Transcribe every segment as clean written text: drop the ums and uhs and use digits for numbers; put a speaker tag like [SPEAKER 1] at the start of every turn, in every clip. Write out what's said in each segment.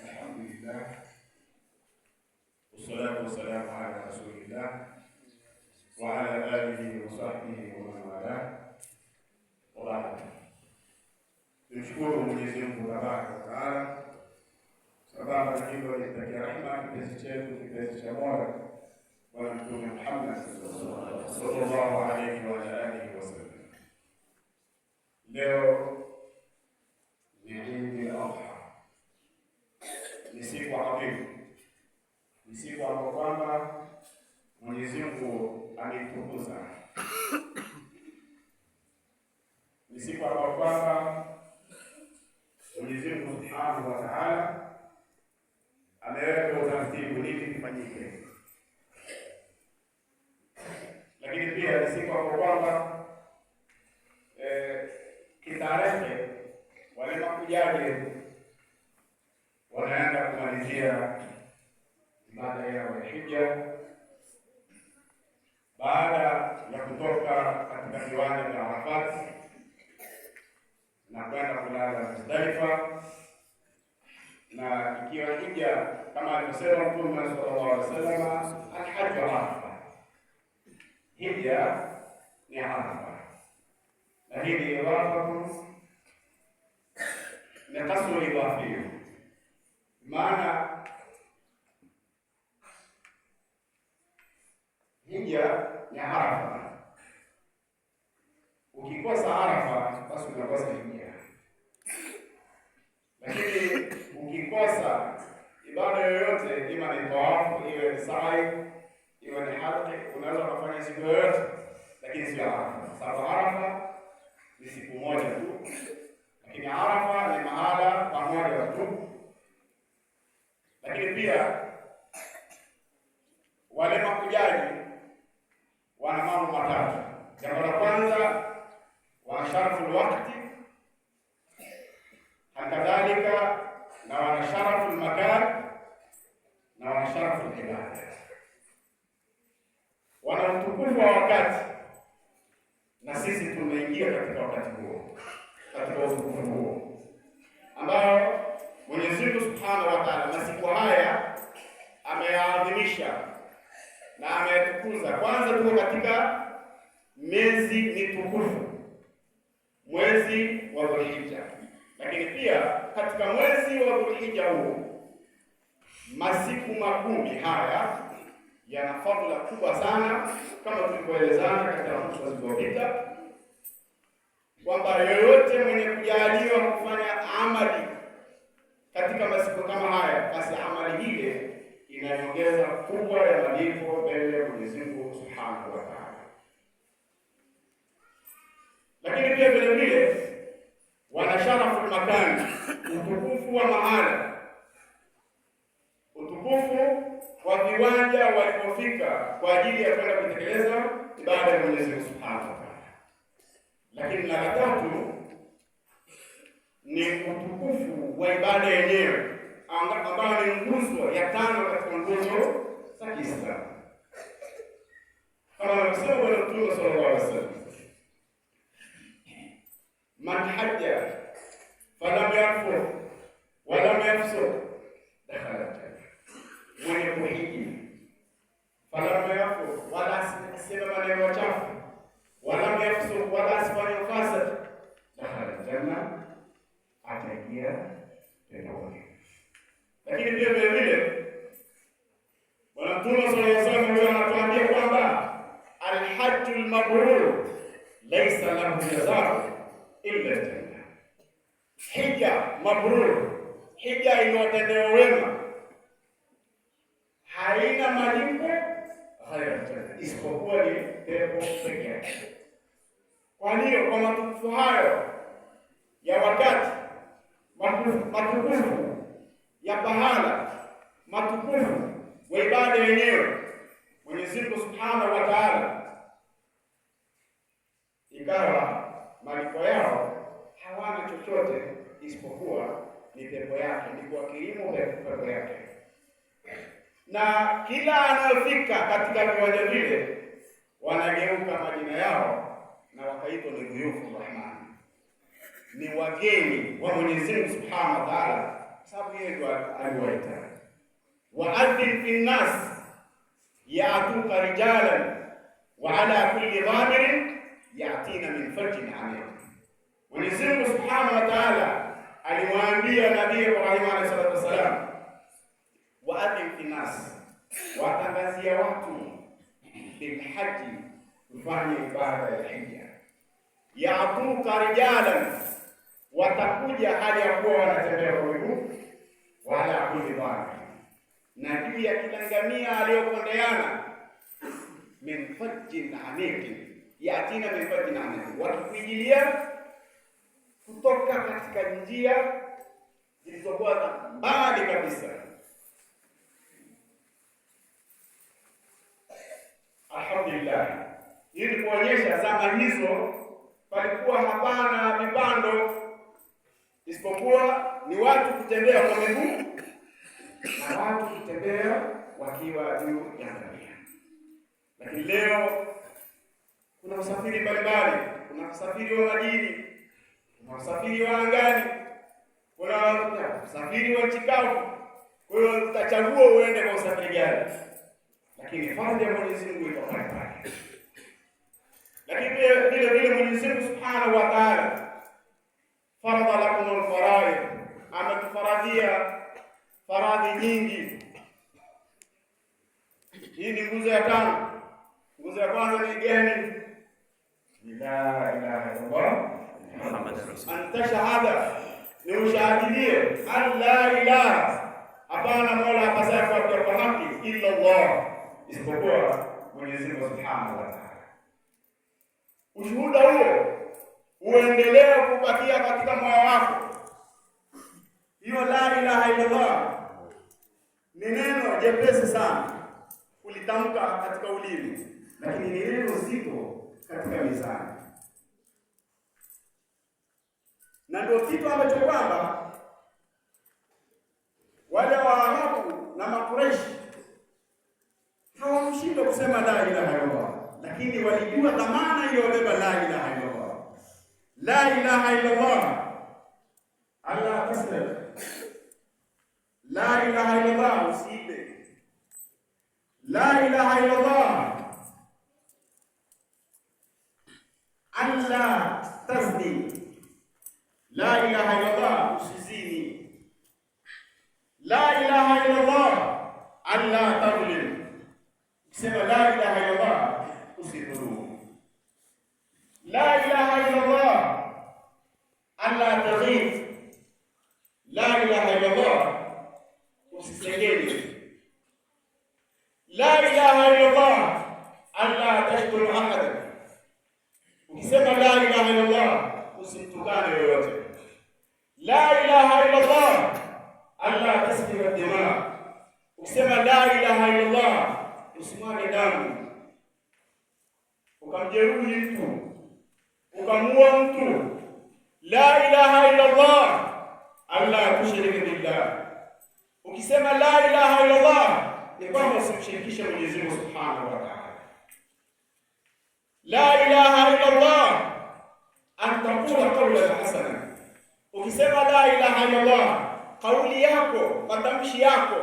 [SPEAKER 1] Alhamdulillah, wassalatu wassalamu ala rasulillah wa ala alihi wa sahbihi wa man wala. Wa ba'd. Tumshukuru Mwenyezi Mungu Tabaraka wa Taala sababu na hilo litakia rehema kipenzi chetu, kipenzi cha Mola Bwana Mtume Muhammad sallallahu alayhi wa alihi wasallam. Leo ni Eid al-Adha, ni siku adhimu, ni siku ambayo kwamba Mwenyezi Mungu ameitukuza, ni siku ambayo kwamba Mwenyezi Mungu Subhanahu wa Ta'ala ameweka utaratibu nini kifanyike, lakini pia ni siku ambayo kwamba kitarehe wale makujaji wanaenda kumalizia ibada yao ya hija baada ya kutoka katika viwanja vya Arafat na kwenda kulala Muzdalifa. Na ikiwa hija kama alivyosema Mtume sallallahu alaihi wasallam, al-hajj Arafa, hija ni Arafa, na hii ni Arafa ni kasru idafia, maana hija ni Arafa. Ukikosa Arafa basi unakosa hija, lakini ukikosa ibada yoyote, ima ni tawafu, iwe ni sa'i, iwe ni halqi, unaweza kufanya siku yoyote, lakini sio Arafa. Sababu Arafa ni siku moja tu, lakini Arafa ni mahala pamoja tu. Lakini pia wale makujaji wana mambo matatu. Jambo la kwanza, wana sharafu wakati, kadhalika na wana sharafu makan, na wana sharafu ibada. Wana utukufu wa wakati, na sisi tumeingia katika wakati huo, katika utukufu huo ambao Mwenyezi Mungu Subhanahu wa Ta'ala masiku haya ameyaadhimisha na ametukuza. Kwanza tuko katika miezi mitukufu, mwezi wa Dhulhijja, lakini pia katika mwezi wa Dhulhijja huu masiku makumi haya yana fadhila kubwa sana, kama tulivyoelezana katika hotuba zilizopita kwamba yoyote mwenye kujaliwa kufanya amali katika masiku kama haya, basi amali ile inaongeza kubwa ya malipo mbele ya Mwenyezi Mungu Subhanahu wa Ta'ala. Lakini pia vile vile wana sharafu makani, utukufu wa mahala, utukufu wa viwanja walipofika kwa ajili ya kwenda kutekeleza ibada ya Mwenyezi Mungu Subhanahu wa Ta'ala. Lakini la tatu ni utukufu wa ibada yenyewe ambayo ni nguzo ya tano katika nguzo za Kiislamu, kama anavyosema Bwana Mtume sallallahu alaihi wasallam, man hajja falam yarfuth walam yafsuq dakhala al-janna, mwenye kuhiji falam yarfuth, wala asiseme maneno machafu, walam yafsuq, wala asifanye fasad, dakhala al-janna, ataingia peponi. Lakini pia vile vile Bwana Mtume sallallahu alaihi wasallam anatuambia kwamba al-hajjul mabrur laysa lahu jazaa'un illa janna, hija mabrur, hija iliyotendewa wema, haina malipo haya janna, isipokuwa ni pepo pekee yake. Kwa hiyo kwa matukufu hayo ya wakati, matukufu ya pahala, matukufu wa ibada yenyewe, Mwenyezi Mungu Subhanahu wa Ta'ala ikawa malipo yao hawana chochote isipokuwa ni pepo yake, ni kwa kilimo pepo yake. Na kila anayofika katika viwanja vile wanageuka majina yao na wakaitwa ni dhuyufu Rahman, ni wageni wa Mwenyezi Mungu Subhanahu wa Ta'ala, sababu yeye ndo aliwaita. Wa'adhin fi nnas ya'tuka rijalan wa ala kulli dhamirin ya'tina min fajjin 'amiq. Mwenyezi Mungu Subhanahu wa Ta'ala alimwambia Nabii Ibrahim alayhi salatu wasalam, wa'adhin fi nnas, watangazia watu bilhaji, kufanya ibada ya hija. Ya'tuka rijalan, watakuja hali ya kuwa wanatembea kwa miguu, wala kulli dhamirin, na juu ya kila ngamia aliyokondeana, min fajjin 'amiq, yatina min fajjin 'amiq, wakikuijilia kutoka katika njia zilizokuwa mbali kabisa. Alhamdulillah, hii ni kuonyesha zama hizo palikuwa hapana vipando, isipokuwa ni watu kutembea kwa miguu na watu kutembea wakiwa juu ya ngamia. Lakini leo kuna usafiri mbalimbali, kuna usafiri wa majini, kuna usafiri wa angani, kuna usafiri wa nchi kavu. Kwa hiyo utachagua uende kwa usafiri gani, lakini fardhi ya Mwenyezi Mungu iko pale pale. Lakini vile vile Mwenyezi Mungu Subhanahu wa Ta'ala faradha lakum al-faraid, ametufaradhia faradhi nyingi. Hii ni nguzo ya tano. Nguzo ya kwanza ni gani? La ilaha illallah Muhammadur Rasulullah. Anta shahada, ni ushahidie an la ilaha, hapana mola apasaye kuabudiwa kwa haki illa Allah, isipokuwa Mwenyezi Mungu Subhanahu wa Ta'ala. Ushuhuda huo uendelee kubakia katika moyo wako. Hiyo la ilaha illallah ni neno jepesi sana kulitamka katika ulimi, lakini ni neno zito katika mizani, na ndio kitu ambacho kwamba wale Waarabu na Makureshi hawakushindwa kusema la ilaha illallah, lakini walijua dhamana iliyobeba la ilaha illallah. La ilaha illallah Allah taslam, la ilaha illallah usibe, la ilaha illallah Allah tazni, la ilaha illallah usizini, la ilaha illallah Allah tadhlim, sema la ilaha illallah usidhulumu, la ilaha illallah Allah taghif, la ilaha illallah usisengeni, la ilaha illallah Allah tashkuru ahad. Ukisema la ilaha illallah usimtukane yoyote, la ilaha illallah Allah tasfiku dima. Ukisema la ilaha illallah usimwage damu, ukamjeruhi mtu, ukamua mtu. La ilaha illallah Allah tushiriki billah. Ukisema la ilaha illallah ni kwamba usimshirikishe Mwenyezi Mungu Subhanahu wa Ta'ala. La ilaha illallah an taqula qawlan hasana. Ukisema la ilaha illallah, kauli yako, matamshi yako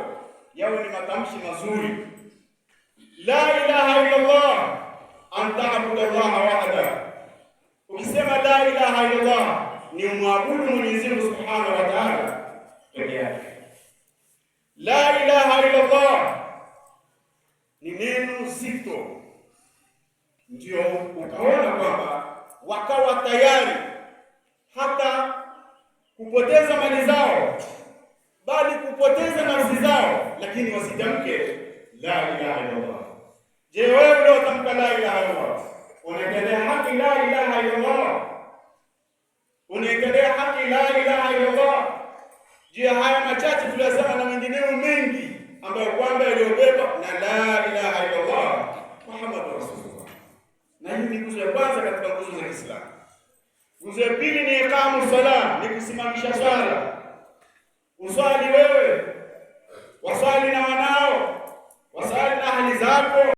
[SPEAKER 1] yawe ni matamshi mazuri. La ilaha illallah an ta'budu Allah wahda. Ukisema la ilaha illallah ni muabudu Mwenyezi Mungu Subhanahu wa Ta'ala peke yake. La ilaha illallah ni neno zito, ndio ukaona kwamba wakawa tayari hata kupoteza mali zao, bali kupoteza nafsi zao, lakini wasitamke la ilaha illallah. Je, wewe leo utamka la ilaha illallah? Unaendelea haki la ilaha illallah? Unaendelea haki la ilaha illallah? Je, haya machache tuliyosema na mengineyo mengi ambayo kwamba yaliyobeba na la ilaha illallah Muhammadur Rasulullah. Na hii ni nguzo ya kwanza katika nguzo za Kiislamu. Nguzo ya pili ni iqamu salat, ni kusimamisha swala. Uswali wewe, waswali na wanao, waswali na ahli zako.